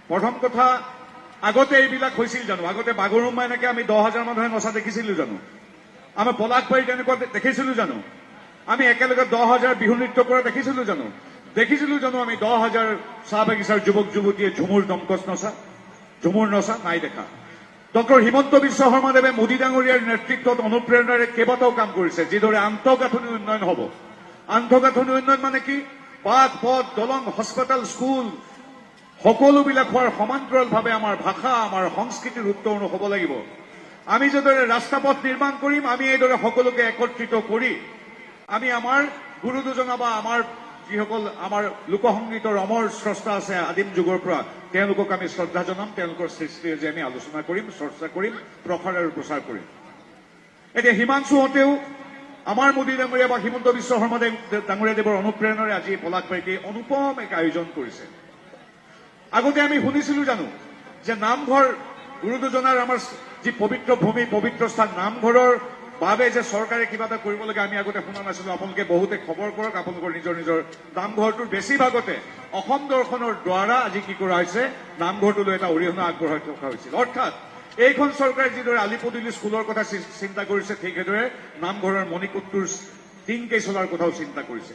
প্ৰথম কথা, আগতে এইবিলাক হৈছিল জানো? আগতে বাগৰুম্বা এনেকে আমি 10,000 মানুহে নচা দেখিছিলো জানো? আমি পলাশবাৰীত এনেকুৱা দেখিছিলো জানো? আমি একেলগে 10,000 বিহু নৃত্য কৰা দেখিছিলো জানো? দেখিছিলো জানো আমি 10,000 চাহ বাগিচাৰ যুৱক যুৱতীয়ে ঝুমুৰ দমকচ নচা, ঝুমুৰ নচা? নাই দেখা। ডক্টৰ হিমন্ত বিশ্ব শৰ্মাদেৱে মোদী ডাঙৰীয়াৰ নেতৃত্বত অনুপ্ৰেৰণাৰে কেইবাটাও কাম কৰিছে, যিদৰে আন্তঃগাঁথনি উন্নয়ন হ'ব। আন্তঃগাঁথনি উন্নয়ন মানে কি? বাট, পথ, দলং, হস্পিটেল, স্কুল সকলোবিলাক হোৱাৰ সমান্তৰালভাৱে আমাৰ ভাষা, আমাৰ সংস্কৃতিৰ উত্তৰণ হ'ব লাগিব। আমি যিদৰে ৰাস্তা পথ নিৰ্মাণ কৰিম, আমি এইদৰে সকলোকে একত্ৰিত কৰি আমি আমাৰ গুৰু দুজনা বা আমাৰ যিসকল আমাৰ লোকসংগীতৰ অমৰ স্ৰষ্টা আছে আদিম যুগৰ পৰা, তেওঁলোকক আমি শ্ৰদ্ধা জনাম, তেওঁলোকৰ সৃষ্টিৰ যে আমি আলোচনা কৰিম, চৰ্চা কৰিম, প্ৰসাৰ আৰু প্ৰচাৰ কৰিম। এতিয়া হিমাংশুহঁতেও আমাৰ মোদী ডাঙৰীয়া বা হিমন্ত বিশ্ব শৰ্মা ডাঙৰীয়াদেৱৰ অনুপ্ৰেৰণাৰে আজি পলাশবাৰীতে অনুপম এক আয়োজন কৰিছে। আগতে আমি শুনিছিলো জানো যে নামঘৰ গুৰু দুজনাৰ আমাৰ যি পবিত্ৰ ভূমি, পবিত্ৰ স্থান, নামঘৰৰ বাবে যে চৰকাৰে কিবা এটা কৰিব লাগে আমি আগতে শুনা নাছিলো। আপোনালোকে বহুতে খবৰ কৰক, আপোনালোকৰ নিজৰ নিজৰ নামঘৰটোৰ বেছিভাগতে অসম দৰ্শনৰ দ্বাৰা আজি কি কৰা হৈছে, নামঘৰটোলৈ এটা অৰিহণা আগবঢ়াই থকা হৈছিল। অৰ্থাৎ এইখন চৰকাৰে যিদৰে আলিপদূলি স্কুলৰ কথা চিন্তা কৰিছে, ঠিক সেইদৰে নামঘৰৰ মণিকূটটোৰ টিং কেছ চলাৰ কথাও চিন্তা কৰিছে।